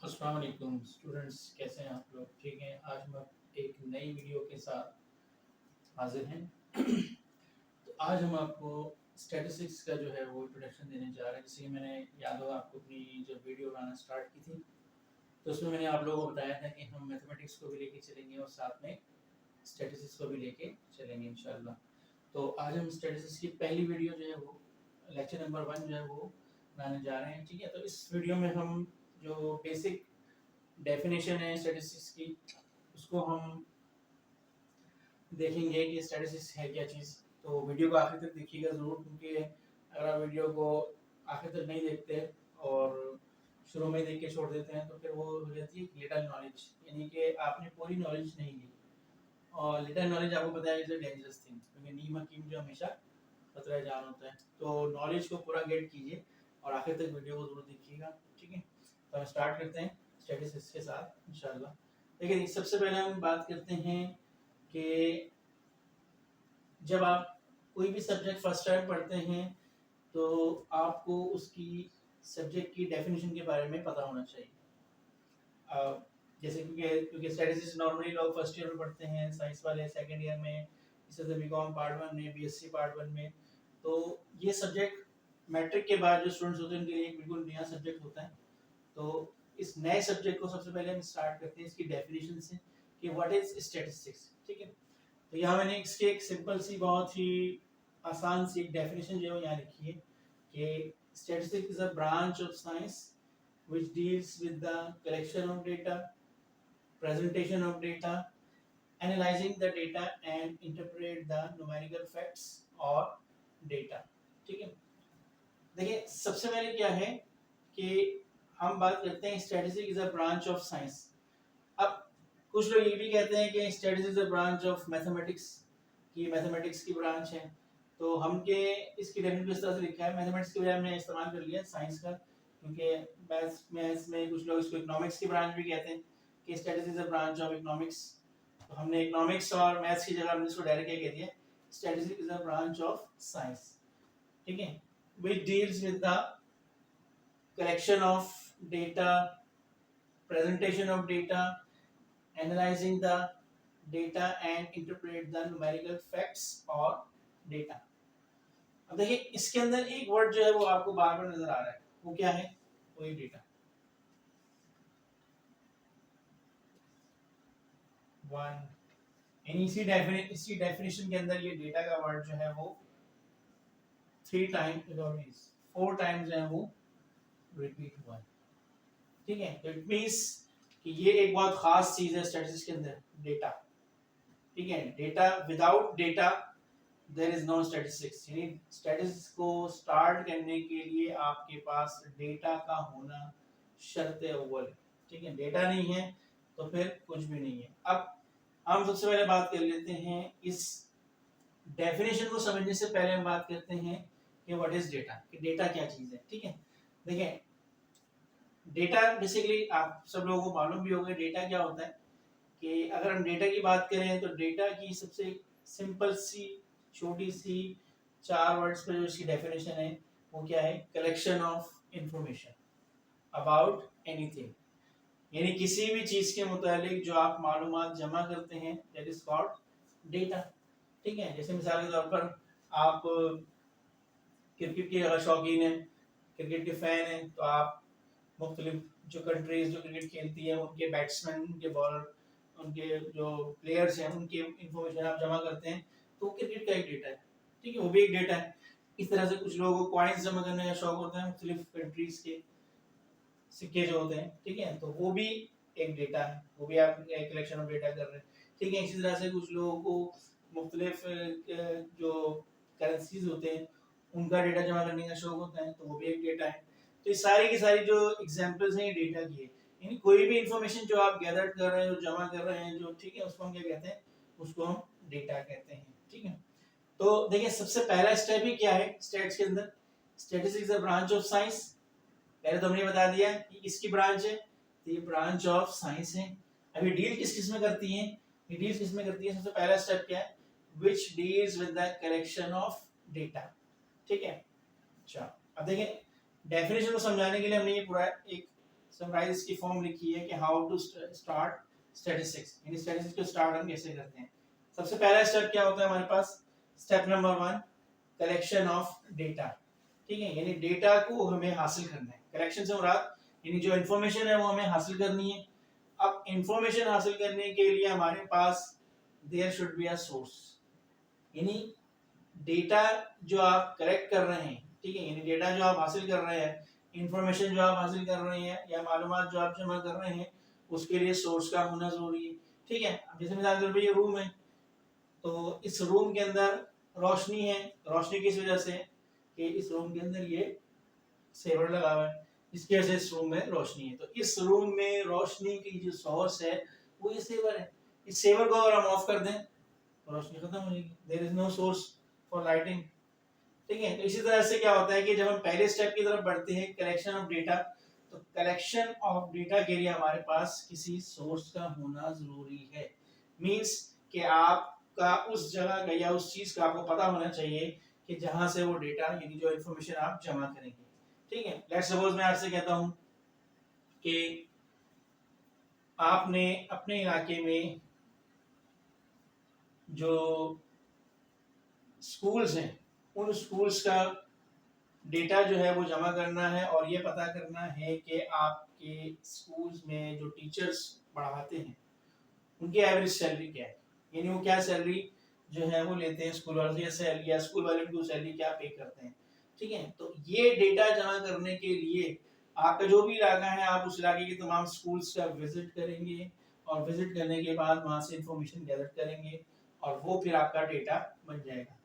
अस्सलाम वालेकुम स्टूडेंट्स, कैसे हैं आप लोग? ठीक हैं। आज हम एक नई वीडियो के साथ हाजिर हैं। तो आज हम आपको स्टैटिस्टिक्स का जो है वो इंट्रोडक्शन देने जा रहे हैं। जैसे कि मैंने याद होगा आपको अपनी जब वीडियो बनाना स्टार्ट की थी तो उसमें मैंने आप लोगों को बताया था कि हम मैथमेटिक्स को भी लेके चलेंगे और साथ में स्टैटिस्टिक्स को भी लेके चलेंगे इंशाल्लाह। तो आज हम स्टैटिस्टिक्स की पहली वीडियो जो है वो लेक्चर नंबर 1 जो है वो बनाने जा रहे हैं। ठीक है, तो इस वीडियो में हम जो बेसिक डेफिनेशन है स्टैटिस्टिक्स की उसको हम देखेंगे कि स्टैटिस्टिक्स है क्या चीज़। तो वीडियो को आखिर तक देखिएगा ज़रूर, क्योंकि अगर आप वीडियो को आखिर तक नहीं देखते और शुरू में देख के छोड़ देते हैं तो फिर वो हो जाती है लिटल नॉलेज, यानी कि आपने पूरी नॉलेज नहीं ली। और लिटल नॉलेज आपको पता है इज अ डेंजरस थिंग, क्योंकि नीम हकीम जो हमेशा खतरा जान होता है। तो नॉलेज को पूरा गेट कीजिए और आखिर तक वीडियो को जरूर देखिएगा। ठीक है, तो हम स्टार्ट करते हैं स्टैटिस्टिक्स के साथ इंशाल्लाह। देखिए, सबसे पहले हम बात करते हैं कि जब आप कोई भी सब्जेक्ट फर्स्ट टाइम पढ़ते हैं तो आपको उसकी सब्जेक्ट की डेफिनेशन के बारे में पता होना चाहिए। जैसे क्योंकि स्टैटिस्टिक्स नॉर्मली लोग फर्स्ट ईयर में पढ़ते हैं, साइंस वाले सेकंड ईयर में, इसी तरह बीकॉम पार्ट 1 में, बीएससी पार्ट 1 में। तो ये सब्जेक्ट मैट्रिक के बाद जो स्टूडेंट्स होते हैं उनके लिए एक बिल्कुल नया सब्जेक्ट होता है। तो इस नए सब्जेक्ट को सबसे पहले हम स्टार्ट करते हैं इसकी डेफिनेशन से कि व्हाट इज स्टैटिस्टिक्स। ठीक है, तो यहाँ मैंने इसकी एक सिंपल सी बहुत ही आसान सी एक डेफिनेशन जो है यहाँ लिखी है कि statistics is a branch of science which deals with the collection of data, presentation of data, analyzing the data and interpret the numerical facts or data। ठीक है, देखिए सबसे पहले क्या है कि हम बात करते हैं statistics is a branch of science. अब कुछ लोग ये भी कहते हैं कि statistics is a branch of mathematics, की मैथमेटिक्स की ब्रांच है। तो हमके इसकी डेफिनेशन इस तरह से लिखा है, मैथमेटिक्स की बजाय हमने इस्तेमाल कर लिया साइंस का, क्योंकि मैथ्स में कुछ लोग इसको इकोनॉमिक्स की ब्रांच भी कहते हैं कि statistics is a branch of economics. तो हमने इकोनॉमिक्स और मैथ्स की जगह हमने इसको डायरेक्ट क्या कह दिया, statistics is a branch of science. ठीक है, which deals with the collection of data, presentation of data, analyzing the data and interpret the numerical facts or data। अब देखिए इसके अंदर एक वर्ड जो है वो आपको बार बार नजर आ रहा है, वो क्या है? वही डेटा। वन यानी इसी डेफिनेशन के अंदर ये डेटा का वर्ड जो है वो 4 टाइम्स जो है वो रिपीट हुआ है। ठीक है, तो इट मींस कि ये एक बहुत खास चीज है स्टैटिस्टिक्स के अंदर, डेटा। ठीक है, data, without data there is no statistics. यानी स्टैटिस्टिक्स को स्टार्ट करने के लिए आपके पास डेटा का होना शर्त अव्वल है। ठीक है, डेटा नहीं है तो फिर कुछ भी नहीं है। अब हम सबसे पहले बात कर लेते हैं इस डेफिनेशन को समझने से पहले हम बात करते हैं कि व्हाट इज डेटा, कि डेटा क्या चीज है। ठीक है, देखिए डेटा बेसिकली आप सब लोगों को मालूम भी होगा डेटा क्या होता है। कि अगर हम डेटा की बात करें तो डेटा की सबसे सिंपल सी छोटी सी 4 वर्ड्स पे जो इसकी डेफिनेशन है वो क्या है? Collection of information about anything, यानी किसी भी चीज के मुतालिक जो आप मालूमात जमा करते हैं, दैट इज कॉल्ड डेटा। ठीक है, जैसे मिसाल के तौर पर आप क्रिकेट के अगर शौकीन हैं, क्रिकेट के फैन हैं, तो आप मुख्तलिफ जो कंट्रीज जो क्रिकेट खेलती है उनके बैट्समैन, उनके बॉलर, उनके जो प्लेयर्स हैं उनकी इंफॉर्मेशन आप जमा करते हैं, तो क्रिकेट का एक डेटा है। ठीक है, वो भी एक डेटा है। इस तरह से कुछ लोगों को कॉइन्स जमा करने का शौक होता है, मुख्तलिफ कंट्रीज के सिक्के जो होते हैं। ठीक है, तो वो भी एक डेटा है, वो भी आप कलेक्शन ऑफ डेटा कर रहे हैं। ठीक है, इसी तरह से कुछ लोगों को मुख्तलिफ जो करेंसीज होते हैं उनका डेटा जमा करने का शौक होता है, तो वो भी एक डेटा है। तो ये सारी की सारी जो एग्जांपल्स हैं ये डेटा की है। यानी कोई भी इंफॉर्मेशन जो आप गैदर कर रहे हैं, जो जमा कर रहे हैं, जो ठीक है उसको हम क्या कहते हैं? उसको हम डेटा कहते हैं। ठीक है, तो देखिए सबसे पहला स्टेप ही क्या है स्टैट्स के अंदर? Statistics is a branch of science. पहले तो हमने बता दिया कि इसकी ब्रांच है, तो ये ब्रांच ऑफ साइंस है। अब ये डील किस किस में करती है? ये डील किस में करती है? सबसे पहला स्टेप क्या है? which deals with the collection of data। ठीक है, अच्छा अब देखिए डेफिनेशन को समझाने के लिए हमने ये पूरा एक समराइज इसकी फॉर्म लिखी है कि हाउ टू स्टार्ट स्टैटिस्टिक्स, यानी स्टैटिस्टिक्स को स्टार्ट हम कैसे करते हैं। सबसे पहला स्टेप क्या होता है हमारे पास, step number 1 collection of data. ठीक है, यानी डेटा को हमें हासिल करना है। कलेक्शन से मुराद यानी जो इन्फॉर्मेशन है वो हमें हासिल करनी है। अब इंफॉर्मेशन हासिल करने के लिए हमारे पास there should be a source, यानी डेटा जो आप कलेक्ट कर रहे हैं, ठीक है, यानी डेटा जो आप हासिल कर रहे हैं, इंफॉर्मेशन जो आप हासिल कर रहे हैं या मालूमात जो आप जमा कर रहे हैं, उसके लिए सोर्स का होना जरूरी है। ठीक है, अब जैसे मिसाल के तौर पे ये रूम है, तो इस रूम के अंदर रोशनी है। रोशनी किस वजह से, कि इस रूम के अंदर ये सेवर लगा हुआ है, इसकी वजह से इस रूम में रोशनी है। तो इस रूम में रोशनी की जो सोर्स है वो ये सेवर है। इस सेवर को अगर हम ऑफ कर दें तो रोशनी खत्म हो जाएगी, there is no source for lighting. ठीक है, तो इसी तरह से क्या होता है कि जब हम पहले स्टेप की तरफ बढ़ते हैं कलेक्शन ऑफ डेटा, तो कलेक्शन ऑफ डेटा के लिए हमारे पास किसी सोर्स का होना जरूरी है। मींस कि आपका उस जगह का या उस चीज का आपको पता होना चाहिए कि जहां से वो डेटा यानी जो इंफॉर्मेशन आप जमा करेंगे। ठीक है, लेट्स सपोज मैं आपसे कहता हूं कि आपने अपने इलाके में जो स्कूल्स हैं उन स्कूल्स का डेटा जो है वो जमा करना है और ये पता करना है कि आपके स्कूल्स में जो टीचर्स पढ़ाते हैं उनकी एवरेज सैलरी क्या है, यानी वो क्या सैलरी जो है वो लेते हैं स्कूल वाले से, या स्कूल वाले उनको सैलरी क्या पे करते हैं। ठीक है, तो ये डेटा जमा करने के लिए आपका जो भी इलाका है आप उस इलाके के तमाम स्कूल्स का विजिट करेंगे और विजिट करने के बाद वहां से इंफॉर्मेशन गैदर करेंगे और वो फिर आपका डेटा बन जाएगा।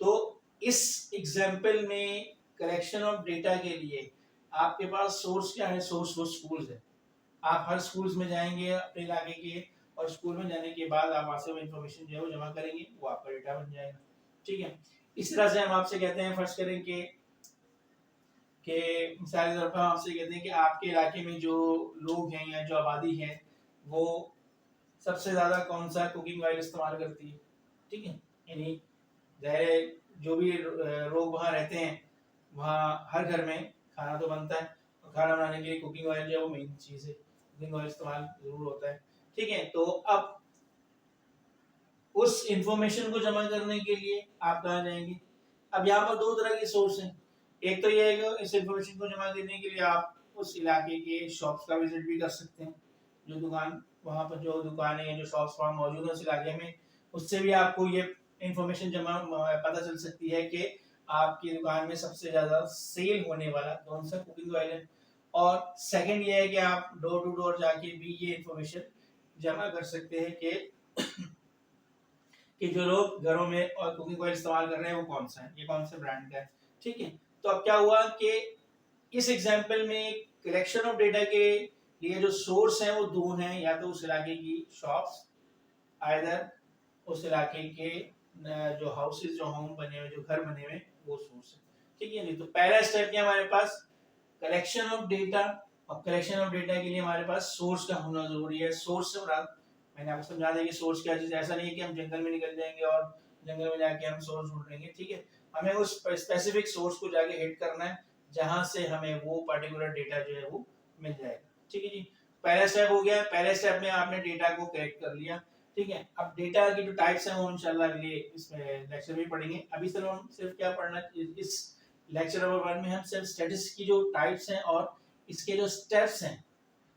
तो इस एग्जाम्पल में कलेक्शन ऑफ डेटा के लिए आपके पास सोर्स क्या है, सोर्स वो स्कूल्स है। आप हर स्कूल्स में जाएंगे अपने इलाके के, और स्कूल में जाने के बाद आप वहां से वो इन्फॉर्मेशन जो है वो जमा करेंगे, वो आपका डेटा बन जाएगा। ठीक है, इस तरह से हम आपसे कहते हैं, फर्स्ट करें कि मिसाल के तौर पर हम आपसे कहते हैं कि आपके इलाके में जो लोग हैं या जो आबादी है वो सबसे ज्यादा कौन सा कुकिंग ऑयल इस्तेमाल करती है। ठीक है, यानी ज़ाहिर जो भी लोग वहाँ रहते हैं वहाँ हर घर में खाना तो बनता है, और खाना बनाने के लिए कुकिंग ऑयल जो है वो मेन चीज़ है, कुकिंग ऑयल इस्तेमाल जरूर होता है। ठीक है, तो अब उस इंफॉर्मेशन को जमा करने के लिए आप कहाँ जाएंगे। अब यहाँ पर दो तरह के सोर्स हैं। एक तो ये है कि इस इंफॉर्मेशन को जमा करने के लिए आप उस इलाके के शॉप्स का विजिट भी कर सकते हैं, जो दुकान वहाँ पर जो दुकानें हैं जो शॉप्स वहाँ मौजूद है उस इलाके में, उससे भी आपको ये इंफॉर्मेशन जमा पता चल सकती है कि आपकी दुकान में सबसे ज्यादा सेल होने वाला कौन सा कुकिंग ऑयल है। और सेकंड ये है कि आप डोर टू डोर जाके भी ये इंफॉर्मेशन जमा कर सकते हैं कि जो लोग घरों में और कुकिंग ऑयल इस्तेमाल कर रहे हैं वो कौन सा है, ये कौन से ब्रांड का है। ठीक है, तो अब क्या हुआ कि इस एग्जांपल में कलेक्शन ऑफ डेटा के लिए जो सोर्स है वो दो हैं, या तो उस इलाके की शॉप्स, आइदर उस इलाके के जो हाउसेस जो होम बने हुए जो घर बने हुए वो सोर्स है। ठीक है, नहीं तो पहला स्टेप क्या हमारे पास कलेक्शन ऑफ डेटा, और कलेक्शन ऑफ डेटा के लिए हमारे पास सोर्स का होना जरूरी है। सोर्स से मुराद मैंने आपको समझा दिया कि सोर्स क्या चीज, ऐसा नहीं है कि हम जंगल में निकल जाएंगे और जंगल में जाके हम सोर्स ढूंढेंगे। ठीक है, हमें उस स्पेसिफिक सोर्स को जाके हिट करना है जहां से हमें वो पर्टिकुलर डेटा जो है वो मिल जाएगा। ठीक है जी, पहला स्टेप हो गया। पहले स्टेप में आपने डेटा को कलेक्ट कर लिया। ठीक है, अब डेटा की जो टाइप्स हैं वो इंशाल्लाह अगले इसमें लेक्चर में पढ़ेंगे। अभी सिर्फ हम सिर्फ क्या पढ़ना, इस लेक्चर नंबर 1 में हम सिर्फ स्टैटिस्टिक्स की जो टाइप्स हैं और इसके जो स्टेप्स हैं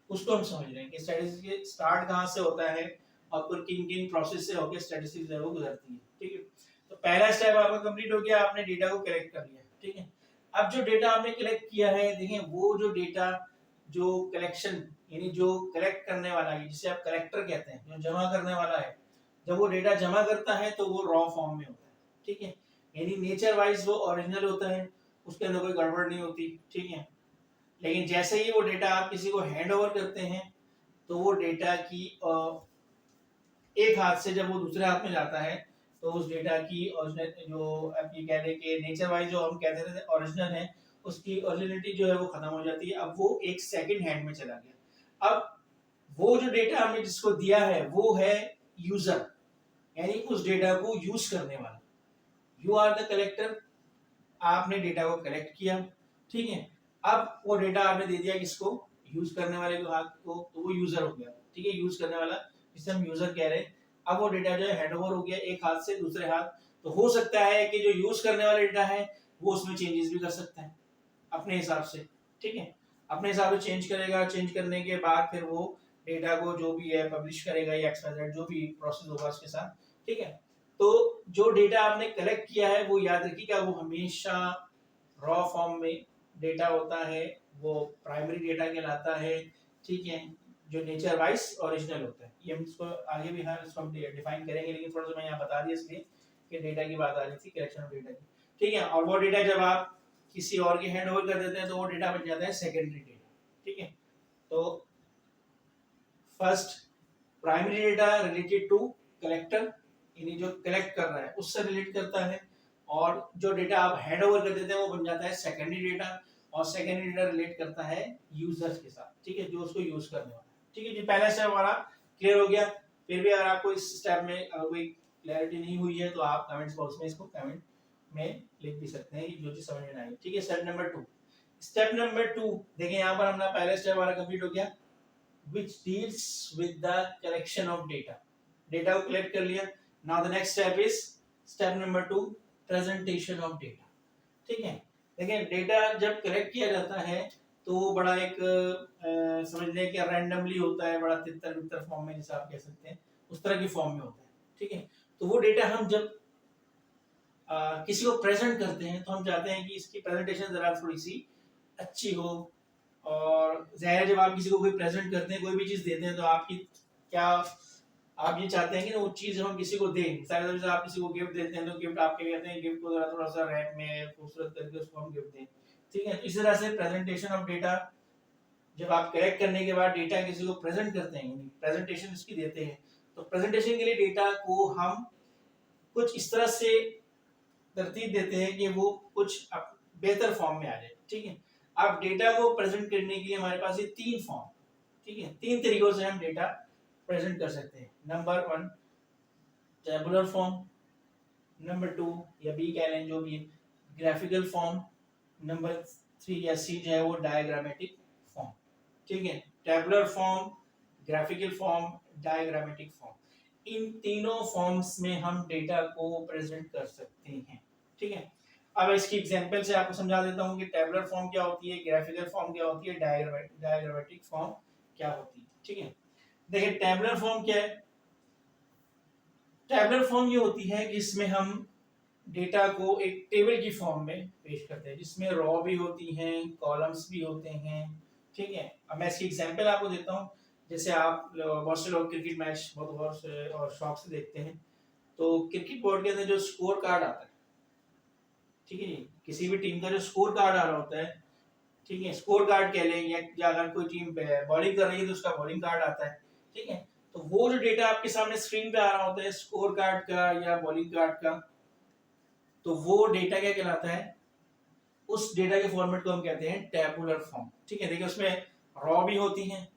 उसको हम समझ रहे हैं कि स्टैटिस्टिक्स स्टार्ट कहाँ से होता है और फिर किन किन प्रोसेस से होकर स्टैटिस्टिक्स है वो गुजरती है। ठीक है, तो पहला स्टेप आपका कंप्लीट हो गया, आपने डेटा को कलेक्ट कर लिया। ठीक है, अब जो डेटा आपने कलेक्ट किया है, देखें वो जो डेटा जो कलेक्शन यानी जो कलेक्ट करने वाला है जिसे आप कलेक्टर कहते हैं, जो जमा करने वाला है, जब वो डेटा जमा करता है तो वो रॉ फॉर्म में होता है। ठीक है, यानी नेचर वाइज वो ओरिजिनल होता है, उसके अंदर कोई गड़बड़ नहीं होती। ठीक है, लेकिन जैसे ही वो डेटा आप किसी को हैंड ओवर करते हैं तो वो डेटा की एक हाथ से जब वो दूसरे हाथ में जाता है तो उस डेटा की ओरिजिनल जो आप ये कह रहे कि नेचर वाइज जो हम कहते थे ओरिजिनल है, उसकी ओरिजिनलिटी जो है वो खत्म हो जाती है। अब वो एक सेकंड हैंड में चला गया। अब वो जो डेटा हमने जिसको दिया है वो है यूजर, यानी उस डेटा को यूज करने वाला। यू आर द कलेक्टर, आपने डेटा को कलेक्ट किया। ठीक है, अब वो डेटा आपने दे दिया किसको, यूज करने वाले को हाथ को, तो वो यूजर हो गया, ठीक है, यूज करने वाला जिसे हम यूजर कह रहे हैं। अब वो डेटा जो है हैंडओवर हो गया एक हाथ से दूसरे हाथ, तो हो सकता है कि जो यूज करने वाला डेटा है वो उसमें चेंजेस भी कर सकता है अपने हिसाब से, ठीक है, अपने हिसाब से चेंज करेगा, चेंज करने के बाद फिर वो डेटा को जो भी है पब्लिश करेगा या एक्सपायर जो भी प्रोसेस होगा उसके साथ, ठीक है। तो जो डेटा आपने कलेक्ट किया है वो याद रखिएगा वो हमेशा रॉ फॉर्म में डेटा होता है, वो प्राइमरी डेटा कहलाता है, ठीक है, जो नेचर वाइज ओरिजिनल होता है। ये हम इसको आगे भी हाँ इसको हम डिफाइन करेंगे, लेकिन थोड़ा सा मैं यहाँ बता दिया इसलिए कि डेटा की बात आ रही थी, कलेक्शन ऑफ डेटा की, ठीक है। और वो डेटा जब आप किसी और के हैंड ओवर कर देते हैं तो वो डेटा बन जाता है सेकेंडरी डेटा, ठीक है। तो first primary data related to collector, यानी जो कलेक्ट कर रहा है उससे रिलेट करता है, और जो डेटा आप हैंड ओवर कर देते हैं वो बन जाता है सेकेंडरी डेटा, और सेकेंडरी डेटा रिलेट करता है यूजर्स के साथ, ठीक है, जो उसको यूज करने वाला है, ठीक है जी। पहला स्टेप हमारा क्लियर हो गया। फिर भी अगर आपको इस स्टेप में अगर कोई क्लैरिटी नहीं हुई है तो आप कमेंट्स बॉक्स में इसको कमेंट में लिख भी सकते हैं जो चीज समझ में आई, ठीक है। स्टेप नंबर 2, स्टेप नंबर 2 देखिए यहाँ पर हमारा पहला स्टेप हमारा कंप्लीट हो गया, which deals with the collection of data, data को कलेक्ट कर लिया। Now the next step is step number 2, presentation of data, ठीक है। देखिए डेटा जब कलेक्ट किया जाता है तो वो बड़ा एक समझ लें कि रैंडमली होता है, बड़ा तितर बितर फॉर्म में जैसे आप कह सकते हैं उस तरह की फॉर्म में होता है, ठीक है। तो वो डेटा हम जब किसी को प्रेजेंट करते हैं तो हम चाहते हैं कि इसकी प्रेजेंटेशन जरा थोड़ी सी अच्छी हो, और जाहिर जब आप किसी को कोई प्रेजेंट करते हैं कोई भी चीज देते हैं तो आपकी क्या आप ये चाहते हैं कि वो चीज हम किसी को दें, शायद आप किसी को गिफ्ट देते हैं तो गिफ्ट आपके कहते हैं गिफ्ट को जरा थोड़ा सा रैप में खूबसूरत करके उसको हम गिफ्ट दें, ठीक है। तो इस तरह से प्रेजेंटेशन ऑफ डेटा, जब आप कलेक्ट करने के बाद डेटा किसी को प्रेजेंट करते हैं, प्रेजेंटेशन इसकी देते हैं, तो प्रेजेंटेशन के लिए डेटा को हम कुछ इस तरह से तरतीब देते हैं कि वो कुछ बेहतर फॉर्म में आ जाए, ठीक है। अब डेटा को प्रेजेंट करने के लिए हमारे पास ये 3 फॉर्म, ठीक है, 3 तरीकों से हम डेटा प्रेजेंट कर सकते हैं। नंबर 1 टेबुलर फॉर्म, नंबर 2 या बी कह लें जो भी ग्राफिकल फॉर्म, नंबर 3 या सी जो है वो डायग्रामेटिक फॉर्म, ठीक है। Tabular form, graphical form, diagrammatic form, इन तीनों फॉर्म्स में हम डेटा को प्रेजेंट कर सकते हैं, ठीक है। अब इसकी एग्जांपल से आपको समझा देता हूं कि टेबुलर फॉर्म क्या होती है, ग्राफिकल फॉर्म क्या होती है, डायग्रामेटिक फॉर्म क्या होती है, ठीक है। देखिए टेबुलर फॉर्म क्या है, टेबुलर फॉर्म ये होती है कि इसमें हम डेटा को एक टेबल की फॉर्म में पेश करते हैं जिसमें रॉ भी होती हैं, कॉलम्स भी होते हैं, ठीक है। अब मैं इसकी एग्जांपल आपको देता हूं, जैसे आप बहुत से लोग क्रिकेट मैच बहुत गौर से और शौक से देखते हैं, तो क्रिकेट बोर्ड के अंदर जो स्कोर कार्ड आता है, ठीक है, किसी भी टीम का जो स्कोर कार्ड आ रहा होता है, ठीक है, स्कोर कार्ड कह लें, या अगर कोई टीम बॉलिंग कर रही है तो उसका बॉलिंग कार्ड आता है, ठीक है। तो वो जो डेटा आपके सामने स्क्रीन पे आ रहा होता है स्कोर कार्ड का या बॉलिंग कार्ड का, तो वो डेटा क्या कहलाता है, उस डेटा के फॉर्मेट को हम कहते हैं टेबुलर फॉर्म, ठीक है। देखिए उसमें रॉ भी होती हैं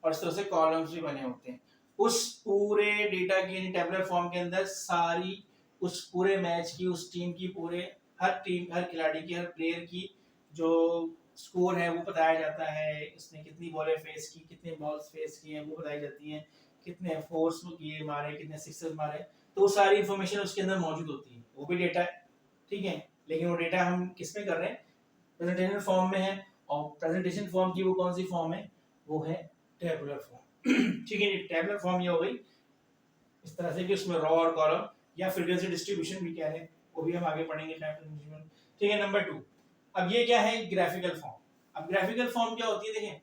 और इस तरह से कॉलम्स भी बने होते हैं। उस पूरे डेटा की टेबुलर फॉर्म के अंदर सारी उस पूरे मैच की, उस टीम की, पूरे हर टीम, हर खिलाड़ी की, हर प्लेयर की जो स्कोर है वो बताया जाता है, उसने कितनी बॉलें फेस की, कितने बॉल्स फेस किए हैं वो बताई जाती हैं, कितने फोर्स किए मारे, कितने सिक्सर्स मारे, तो वो सारी इंफॉर्मेशन उसके अंदर मौजूद होती है, वो भी डेटा है, ठीक है। लेकिन वो डेटा हम किस में कर रहे हैं, प्रेजेंटेशन फॉर्म में है, और प्रेजेंटेशन फॉर्म की वो कौन सी फॉर्म है, वो है टेबुलर फॉर्म, ठीक है। टेबुलर फॉर्म ये हो गई इस तरह से कि उसमें रॉ और कॉलम या फ्रीक्वेंसी डिस्ट्रीब्यूशन भी क्या है वो भी हम आगे पढ़ेंगे, ठीक है। नंबर 2, अब ये क्या है, ग्राफिकल फॉर्म। अब ग्राफिकल फॉर्म क्या होती है, देखें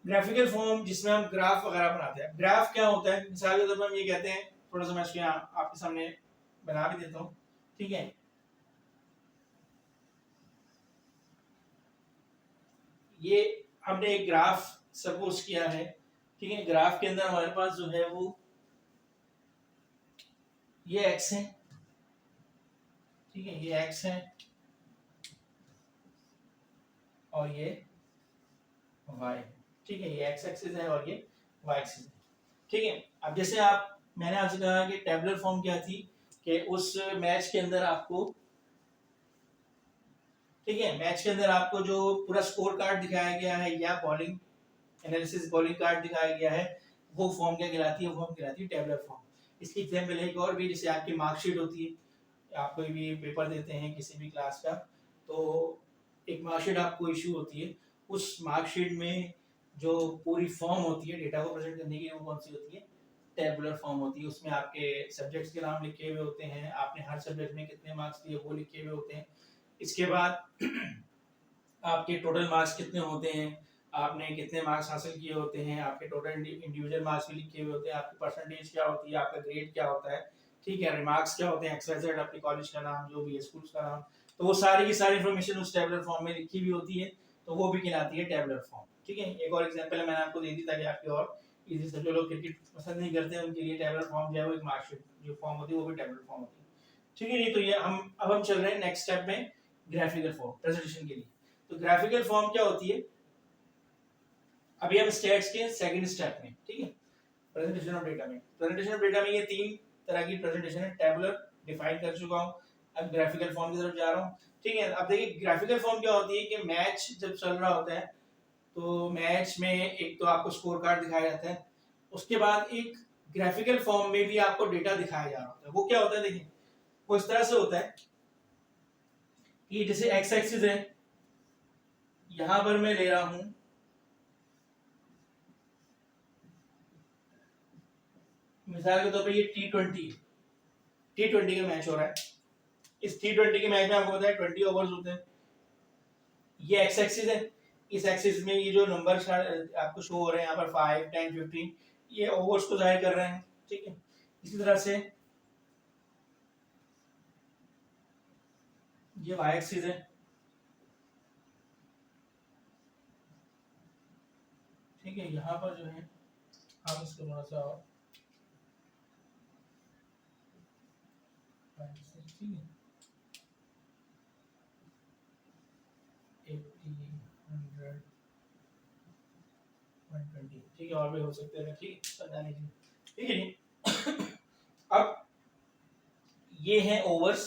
ग्राफिकल फॉर्म जिसमें हम ग्राफ वगैरह बनाते हैं। ग्राफ क्या होता है, मिसाल के तौर पर हम ये कहते हैं, थोड़ा सा मैं इसको यहाँ आपके सामने बना भी देता हूँ, ठीक है। ये हमने एक ग्राफ सपोज किया है, ठीक है। ग्राफ के अंदर हमारे पास जो है वो ये एक्स है, ठीक है, ये एक्स है और ये वाई, ठीक है, ये एक्स एक्सिस है और ये वाई एक्सिस है, ठीक है। अब जैसे आप, मैंने आपसे कहा कि टेबुलर फॉर्म क्या थी, कि उस मैच के अंदर आपको ठीक है, मैच के अंदर आपको जो पूरा स्कोर कार्ड दिखाया गया है या बॉलिंग एनालिसिस बॉलिंग कार्ड दिखाया गया है, वो फॉर्म क्या कहलाती है? वो फॉर्म कहलाती है टेबलर फॉर्म। इसकी एग्जांपल एक और भी, जैसे आपकी मार्कशीट होती है, आप कोई भी पेपर देते हैं किसी भी क्लास का, तो एक मार्कशीट आपको इशू होती है, उस मार्कशीट में जो पूरी फॉर्म होती है डेटा को प्रेजेंट करने की, वो कौन सी होती है? टेबुलर फॉर्म होती है। उसमें आपके सब्जेक्ट्स के नाम लिखे हुए होते हैं, आपने हर सब्जेक्ट में कितने मार्क्स लिए वो लिखे हुए होते हैं। इसके बाद आपके टोटल मार्क्स कितने होते हैं, आपने कितने मार्क्स हासिल किए होते हैं, आपके टोटल इंडिविजुअल मार्क्स भी लिखे हुए होते हैं, आपकी परसेंटेज क्या होती है, आपका ग्रेड क्या होता है, ठीक है, रिमार्क्स क्या होते हैं, एक्सवाइजेड आपके कॉलेज का नाम, जो भी है स्कूल का नाम, तो वो सारी की सारी इन्फॉर्मेशन उस टेबुलर फॉर्म में लिखी हुई होती है, तो वो भी कहलाती है टेबुलर फॉर्म। ठीक है, एक और एग्जांपल मैंने आपको दे दी ताकि आपके और इजी से, जो लोग क्रिकेट पसंद नहीं करते हैं उनके लिए टेबुलर फॉर्म जो है वो एक मार्कशीट जो फॉर्म होती है वो भी टेबुलर फॉर्म होती है। ठीक है, ये तो ये हम चल रहे हैं नेक्स्ट स्टेप में, ग्राफिकल फॉर्म प्रेजेंटेशन के लिए। तो ग्राफिकल फॉर्म क्या होती है? अभी हम स्टेट्स के सेकंड स्टेप में, ठीक है, प्रेजेंटेशन ऑफ डेटा में। प्रेजेंटेशन ऑफ डेटा में ये तीन तरह की प्रेजेंटेशन है, टेबुलर डिफाइन कर चुका हूं, अब ग्राफिकल फॉर्म की तरफ जा रहा हूं। ठीक है, अब देखिए ग्राफिकल फॉर्म क्या होती है कि मैच जब चल रहा होता है तो मैच में एक तो आपको स्कोर कार्ड दिखाया जाता है, उसके बाद एक ग्राफिकल फॉर्म में भी आपको डेटा दिखाया जा रहा होता है। वो क्या होता है? देखिए वो इस तरह से होता है कि जैसे एक्स एक्सिस है, यहां पर मैं ले रहा हूं मिसाल के तौर पर ये टी20 का मैच हो रहा है। इस टी20 के मैच में आपको पता है 20 ओवर्स होते हैं। ये एक्स एक्सिस है, इस एक्सिस में ये जो नंबर आपको शो हो रहे हैं यहाँ पर 5, 10, 15, ये ओवर्स को जाहिर कर रहे हैं। ठीक है, इसी तरह से ये वाई एक्सिस है, ठीक है, यहाँ पर जो है हम इसको थोड़ा सा और ठीक है 80, 100, 120, ठीक है, और भी हो सकते हैं, ठीक है, समझाने के लिए, ठीक है जी। अब ये है ओवर्स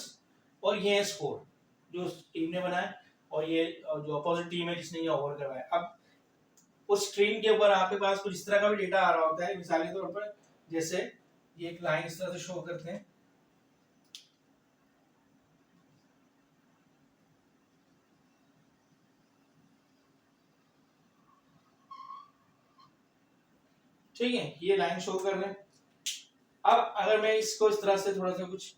और ये है स्कोर जो टीम ने बनाया, और ये जो अपोजिट टीम है जिसने ये ओवर करवाया। अब उस स्क्रीन के ऊपर आपके पास कुछ इस तरह का भी डेटा आ रहा होता है, मिसाल के तौर पर जैसे ये एक लाइन इस तरह से शो करते हैं, ठीक है, ये लाइन शो कर रहे हैं। अब अगर मैं इसको इस तरह से थोड़ा सा कुछ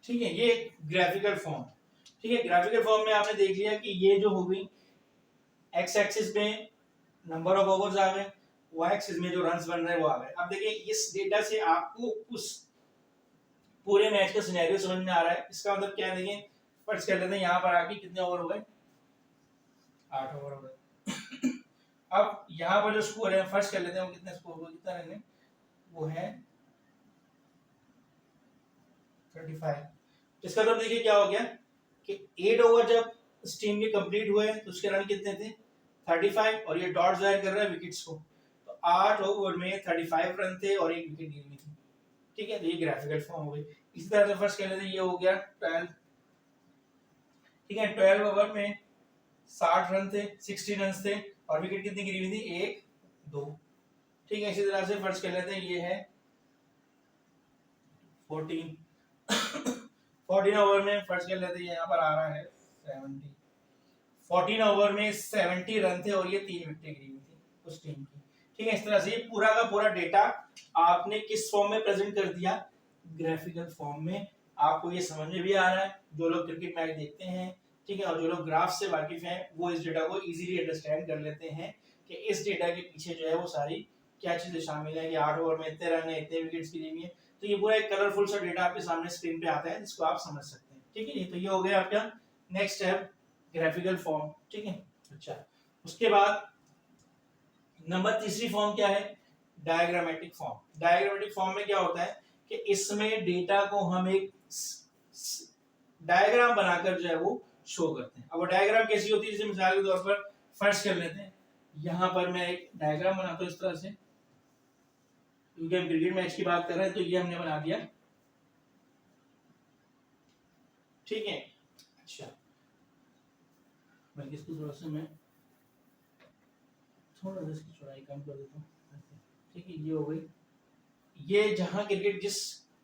ठीक है, ये ग्राफिकल फॉर्म, ठीक है, ग्राफिकल फॉर्म में आपने देख लिया कि ये जो हो गई एक्स एक्सिस में नंबर ऑफ ओवर्स आ गए, वाई एक्सिस में जो रन्स बन रहे हैं वो आ गए। अब देखिए इस डेटा से आपको उस पूरे मैच का सिनेरियो समझ में आ रहा है। इसका मतलब क्या है, देखिए फर्स्ट कर लेते हैं यहाँ पर आके कितने ओवर हो गए, 8 ओवर हो गए। अब यहाँ पर जो स्कोर है फर्स्ट कर लेते हैं, वो कितने स्कोर को कितना रन है, वो है 35। इसका मतलब देखिए क्या हो गया कि 8 ओवर जब इस टीम के कंप्लीट हुए तो उसके रन कितने थे, 35, और ये डॉट जाहिर कर रहा है विकेट्स को, तो 8 ओवर में 35 रन थे और एक विकेट गिरी थी। ठीक है, तो ये ग्राफिकल फॉर्म हो गई। इसी तरह से फर्स्ट कह लेते हैं ये हो गया 12, ठीक है, 12 ओवर में 60 रन थे, 60 रन थे, और विकेट कितनी गिरी हुई थी, 1, 2। ठीक है, इसी तरह से फर्स्ट कह लेते हैं ये है 14, 14 ओवर में फर्स्ट कर लेते हैं यहाँ पर आ रहा है 70, 14 ओवर में 70 रन थे और ये 3 विकेट गिरी हुई थी उस टीम की। ठीक है, इस तरह से ये पूरा का पूरा डेटा आपने किस फॉर्म में प्रेजेंट कर दिया, ग्राफिकल फॉर्म में। आपको ये समझ में भी आ रहा है, जो लोग क्रिकेट मैच देखते हैं, ठीक है, और जो लोग ग्राफ से वाकिफ हैं वो इस डेटा को इजीली अंडरस्टैंड कर लेते हैं कि इस डेटा के पीछे जो है वो सारी क्या चीजें शामिल है कि 8 ओवर में इतने रन है, इतने विकेट्स गिरी हुई है। तो ये पूरा एक कलरफुल सा डेटा आपके सामने स्क्रीन पे आता है जिसको आप समझ सकते हैं। ठीक है, तो ये हो गया आपका नेक्स्ट स्टेप, ग्राफिकल फॉर्म। ठीक है, अच्छा, उसके बाद नंबर तीसरी फॉर्म क्या है, डायग्रामेटिक फॉर्म। डायग्रामेटिक फॉर्म में क्या होता है कि इसमें डेटा को हम एक डायग्राम बनाकर जो है वो शो करते हैं। अब वो डायग्राम कैसी होती है, जैसे मिसाल के तौर पर फर्स्ट कर लेते हैं, यहाँ पर मैं एक डायग्राम बनाता हूँ इस तरह से, क्योंकि हम क्रिकेट मैच की बात कर रहे हैं तो ये हमने बना दिया, ठीक है। अच्छा, मैं इसको थोड़ा सा थोड़ा सा इसकी चौड़ाई कम कर देता हूँ, ठीक है। ये हो गई, ये जहाँ क्रिकेट जिस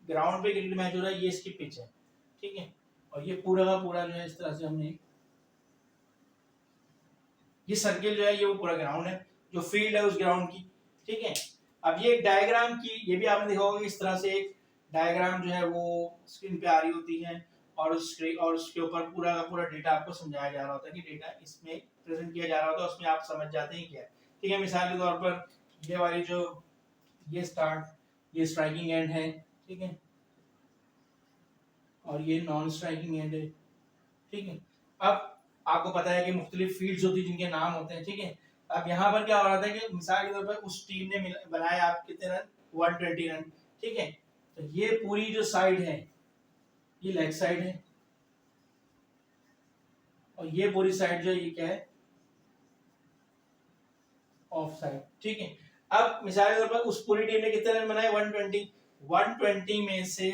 ग्राउंड पे क्रिकेट मैच हो रहा है ये इसकी पिच है, ठीक है। और ये पूरा का पूरा जो है इस तरह से हमने, ये सर्किल जो है ये वो पूरा ग्राउंड है, जो फील्ड है उस ग्राउंड की, ठीक है। अब ये डायग्राम की, ये भी आपने देखा होगा कि इस तरह से एक डायग्राम जो है वो स्क्रीन पे आ रही होती है, और उसके ऊपर पूरा का पूरा डेटा आपको समझाया जा रहा होता है कि डेटा इसमें प्रेजेंट किया जा रहा होता है, उसमें आप समझ जाते हैं क्या है, ठीक है। मिसाल के तौर पर ये वाली जो ये स्ट्राइकिंग एंड है, ठीक है, और ये नॉन स्ट्राइकिंग एंड है, ठीक है। अब आपको पता है कि मुख्तलिफ फील्ड्स होती है जिनके नाम होते हैं, ठीक है। अब यहाँ पर क्या हो रहा था कि मिसाल के तौर पर उस टीम ने बनाए आप कितने रन, 120 रन, ठीक है। तो ये पूरी जो साइड है ये लेग साइड है, और ये पूरी साइड जो है ये क्या है, ऑफ साइड, ठीक है। अब मिसाल के तौर पर उस पूरी टीम ने कितने रन बनाए, 120। 120 में से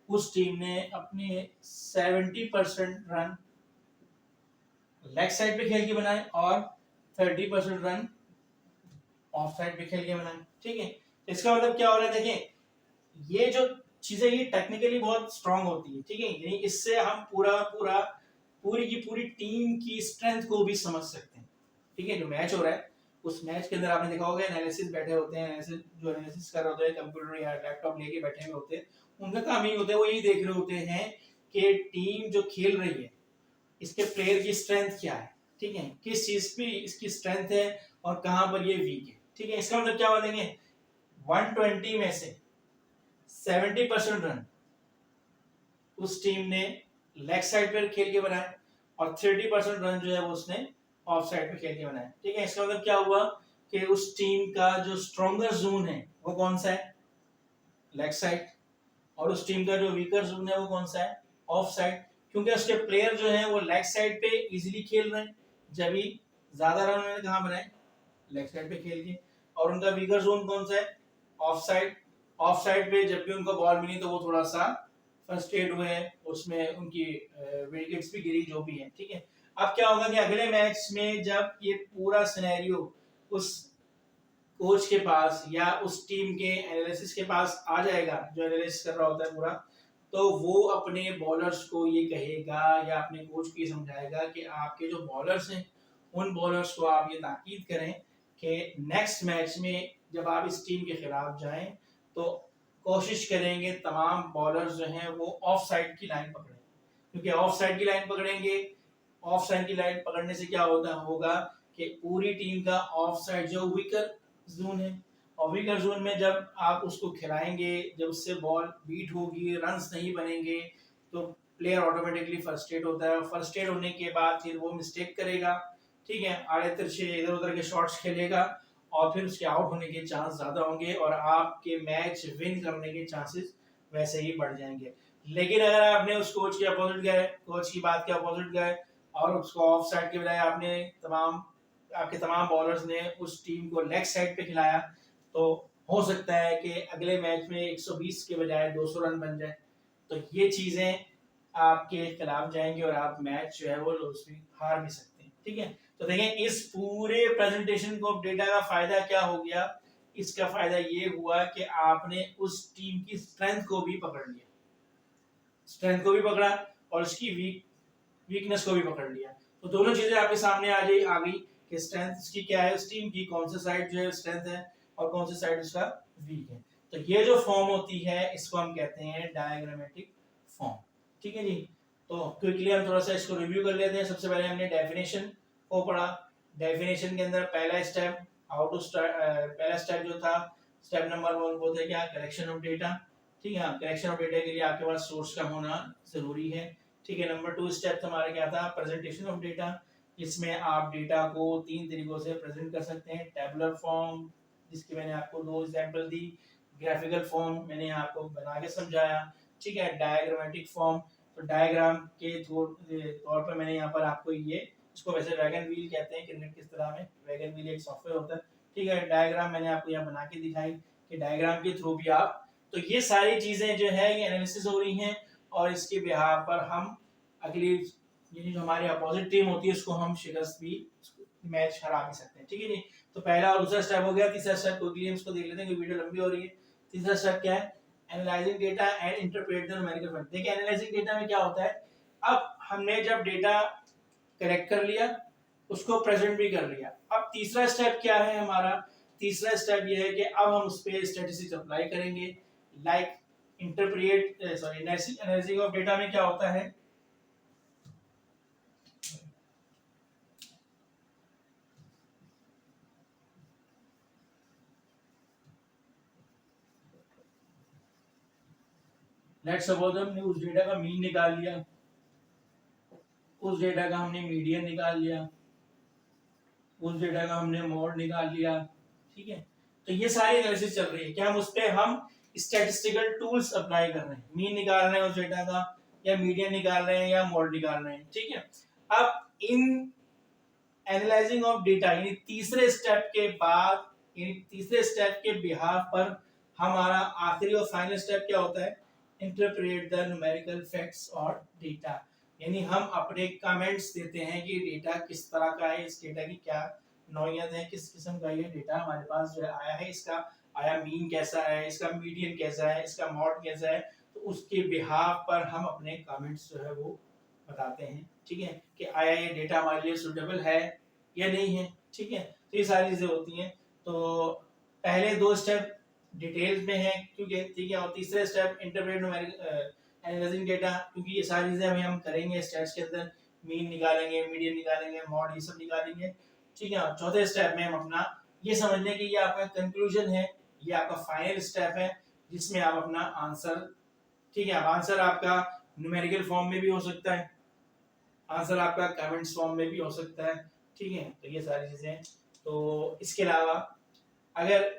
उस टीम ने अपने 70% रन लेग साइड पे खेल के बनाए और 30% रन ऑफ साइड पे खेल के बनाए, ठीक है। इसका मतलब क्या हो रहा है, देखिए ये जो चीजें ये टेक्निकली बहुत स्ट्रांग होती है, ठीक है। यानी इससे हम पूरी की पूरी टीम की स्ट्रेंथ को भी समझ सकते हैं, ठीक है। जो मैच हो रहा है उस मैच के अंदर आपने देखा होगा एनालिसिस बैठे होते हैं, एनालिसिस कर रहे होते हैं, कंप्यूटर या लैपटॉप लेके बैठे हुए होते हैं, उनका काम यही होता है, वो यही देख रहे होते हैं कि टीम जो खेल रही है इसके प्लेयर की स्ट्रेंथ क्या है, ठीक है, किस चीज पे इसकी स्ट्रेंथ है और कहां पर ये वीक है, ठीक है। इसका मतलब क्या बोलेंगे, 120 में से 70% रन उस टीम ने लेग साइड पर खेल के बनाए और 30% रन जो है वो उसने ऑफ साइड पे खेल के बनाए, ठीक है। इसका मतलब क्या हुआ कि उस टीम का जो स्ट्रॉन्गर जोन है वो कौन सा है, लेग साइड, और उस टीम का जो वीकर जोन है वो कौन सा है, ऑफ साइड, क्योंकि उसके प्लेयर जो है वो लेग साइड पे इजीली खेल रहे हैं, जब भी ज्यादा रन उन्होंने कहां बनाए, लेग साइड पे खेल के, और उनका वीकर जोन कौन सा है, ऑफ साइड। ऑफ साइड पे जब भी उनको बॉल मिली तो वो थोड़ा सा फ्रस्ट्रेट हुए, उसमें उनकी विकेट्स भी गिरी, जो भी है, ठीक है। अब क्या होगा कि अगले मैच में जब ये पूरा सिनेरियो उस कोच के पास या उस टीम के एनालिसिस के पास आ जाएगा, जो एनालिसिस कर रहा होता है पूरा, तो वो अपने बॉलर्स को ये कहेगा या अपने कोच को ये समझाएगा कि आपके जो बॉलर्स हैं उन बॉलर्स को आप ये ताकीद करें कि नेक्स्ट मैच में जब आप इस टीम के खिलाफ जाएं तो कोशिश करेंगे तमाम बॉलर्स जो हैं वो ऑफ साइड की लाइन पकड़ें, क्योंकि ऑफ साइड की लाइन पकड़ेंगे, ऑफ साइड की लाइन पकड़ने से क्या होगा कि पूरी टीम का ऑफ साइड जो वीकर जोन है, और वीकर जोन में जब आप उसको खिलाएंगे, जब उससे बॉल बीट होगी, रन्स नहीं बनेंगे, तो प्लेयर ऑटोमेटिकली फ्रस्ट्रेट होता है, और फ्रस्ट्रेट होने के बाद फिर वो मिस्टेक करेगा, ठीक है, आड़े तिरछे इधर उधर के शॉट्स खेलेगा, और फिर उसके आउट होने के चांस ज्यादा होंगे और आपके मैच विन करने के चांसेस वैसे ही बढ़ जाएंगे। लेकिन अगर आपने उस कोच के अपोजिट गए, कोच की बात के अपोजिट गए और उसको ऑफ साइड के बजाय आपके तमाम बॉलर्स ने उस टीम को लेग साइड पे खिलाया, तो हो सकता है कि अगले मैच में 120 के बजाय 200 रन बन जाए, तो ये चीजें आपके खिलाफ जाएंगी और आप मैच जो है वो लॉस भी हार भी सकते हैं, ठीक है। तो देखें इस पूरे प्रेजेंटेशन को डेटा का फायदा क्या हो गया, इसका फायदा ये हुआ कि आपने उस टीम की स्ट्रेंथ को भी पकड़ लिया, स्ट्रेंथ को भी पकड़ा और उसकी वीकनेस को भी पकड़ लिया, तो दोनों चीजें आपके सामने आ गई कि स्ट्रेंथ उसकी क्या है, उस टीम की कौन सी साइड जो है स्ट्रेंथ है और कौन सी साइड उसका वीक है। तो ये जो फॉर्म होती है इसको हम कहते हैं डायग्रामेटिक फॉर्म, ठीक है जी। तो क्विकली हम थोड़ा सा इसको रिव्यू कर लेते हैं। सबसे पहले हमने डेफिनेशन को पढ़ा, डेफिनेशन के अंदर पहला स्टेप पहला स्टेप जो था, स्टेप नंबर 1 वो था क्या, कलेक्शन ऑफ डेटा, ठीक है। कलेक्शन ऑफ डेटा के लिए आपके पास सोर्स का होना जरूरी है, ठीक है। नंबर 2 स्टेप हमारा क्या था, प्रेजेंटेशन ऑफ डेटा, इसमें आप डेटा को 3 तरीकों से प्रेजेंट कर सकते हैं, टेबुलर फॉर्म, जिसकी मैंने आपको 2 एग्जांपल दी। ग्राफिकल फॉर्म मैंने आपको बना के समझाया, ठीक है। डायग्रामेटिक फॉर्म, तो डायग्राम के तौर पर मैंने यहाँ पर आपको ये, इसको वैसे वैगन व्हील कहते हैं क्रिकेट किस तरह में, वैगन व्हील एक सॉफ्टवेयर होता है, ठीक है। डायग्राम मैंने आपको यहाँ बना के दिखाई कि डायग्राम के थ्रू भी आप, तो ये सारी चीजें जो है ये एनालिसिस हो रही हैं और इसके बिहार पर हम अगली ये जो हमारी अपोजिट टीम होती है उसको हम शिकस्त भी, मैच हरा भी सकते हैं, ठीक है जी। तो पहला और दूसरा स्टेप हो गया, तीसरा स्टेप क्विकली हम इसको देख लेते हैं क्योंकि वीडियो लंबी हो रही है। तीसरा स्टेप क्या है, analysing data and interpret the numerical format. देखिए एनालाइजिंग डेटा में क्या होता है, अब हमने जब डेटा कलेक्ट कर लिया उसको प्रेजेंट भी कर लिया, अब तीसरा स्टेप क्या है हमारा, तीसरा स्टेप ये है कि अब हम उस पे स्टैटिस्टिक्स अप्लाई करेंगे। Like interpret sorry analysis of data में क्या होता है, लेट्स सपोज हमने उस डेटा का मीन निकाल लिया, उस डेटा का हमने मीडियन निकाल लिया, उस डेटा का हमने मोड निकाल लिया, ठीक है। तो ये सारी एनालिसिस चल रही है, क्या हम उस पे हम स्टैटिस्टिकल टूल्स अप्लाई कर रहे हैं, मीन निकाल रहे हैं उस डेटा का, या मीडियन निकाल रहे हैं, या मोड निकाल रहे हैं, ठीक है। अब इन एनालाइजिंग ऑफ डेटा यानी तीसरे स्टेप के बाद, यानी तीसरे स्टेप के बिहाफ पर हमारा आखिरी और फाइनल स्टेप क्या होता है, इंटरप्रेट द न्यूमेरिकल फैक्ट्स और डेटा, यानी हम अपने कमेंट्स देते हैं कि डेटा किस तरह का है, इस डेटा की क्या नौइयत है, किस किस्म का ये डेटा हमारे पास जो है आया है, इसका आया मीन कैसा है, इसका मीडियन कैसा है, इसका मॉड कैसा है, तो उसके बिहाफ पर हम अपने कमेंट्स जो है वो बताते हैं, ठीक है, कि आया ये डेटा हमारे लिए सुटेबल है या नहीं है, ठीक है। तो ये सारी चीजें होती हैं। तो पहले 2 स्टेप डिटेल्स में है क्योंकि, ठीक है, और तीसरे स्टेप इंटरप्रेट एनालाइजिंग डेटा, क्योंकि ये सारी चीजें हम करेंगे स्टेप्स के अंदर, मीन निकालेंगे, मीडियन निकालेंगे, मॉड ये सब निकालेंगे, ठीक है। और चौथे स्टेप में हम अपना ये समझने कि ये आपका कंक्लूजन है, ये आपका फाइनल स्टेप है जिसमें आप अपना आंसर, ठीक है, आंसर आपका न्यूमेरिकल फॉर्म में भी हो सकता है, आंसर आपका कमेंट्स फॉर्म में भी हो सकता है, ठीक है। तो ये सारी चीजें, तो इसके अलावा अगर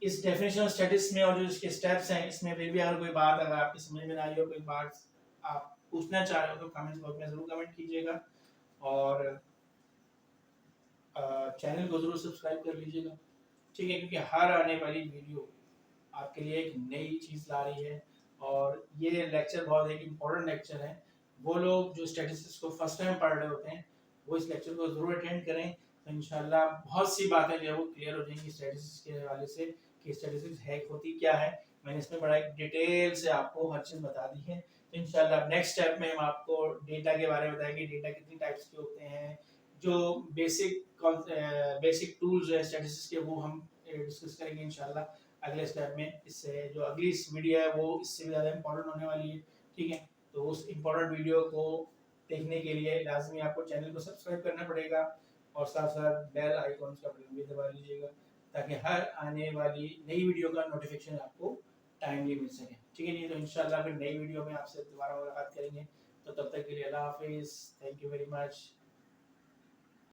इस डेफिनेशन ऑफ स्टैटिस्टिक्स में और जो इसके स्टेप्स हैं इसमें फिर भी अगर कोई बात अगर आपकी समझ में ना आई हो, कोई बात आप पूछना चाह रहे हो तो कमेंट्स बॉक्स में जरूर कमेंट कीजिएगा और चैनल को जरूर सब्सक्राइब कर लीजिएगा, ठीक है, क्योंकि हर आने वाली वीडियो आपके लिए एक नई चीज़ ला रही है और ये लेक्चर बहुत एक इम्पोर्टेंट लेक्चर है। वो लोग जो स्टैटिस्टिक्स को फर्स्ट टाइम पढ़ रहे होते हैं वो इस लेक्चर को जरूर अटेंड करें, तो इंशाल्लाह बहुत सी बातें जो है वो क्लियर हो जाएंगी स्टैटिस्टिक्स के हवाले से कि स्टैटिस्टिक्स है होती क्या है। मैंने इसमें बड़ा एक डिटेल से आपको हर चीज़ बता दी है। तो इंशाल्लाह नेक्स्ट स्टेप में हम आपको डेटा के बारे में बताएंगे, डेटा कितनी टाइप्स के होते हैं, जो बेसिक टूल्स है स्टैटिस्टिक्स के वो हम डिस्कस करेंगे इंशाल्लाह अगले स्टेप में। इससे जो अगली वीडियो है वो इससे भी ज़्यादा इंपॉर्टेंट होने वाली है, ठीक है। तो उस इम्पोर्टेंट वीडियो को देखने के लिए लाजमी आपको चैनल को सब्सक्राइब करना पड़ेगा और साथ साथ बेल आइकॉन का बटन भी दबा लीजिएगा ताकि हर आने वाली नई वीडियो का नोटिफिकेशन आपको टाइमली मिल सके, ठीक है जी। तो इंशाल्लाह फिर नई वीडियो में आपसे दोबारा मुलाकात करेंगे, तो तब तक के लिए अल्लाह हाफिज़, थैंक यू वेरी मच।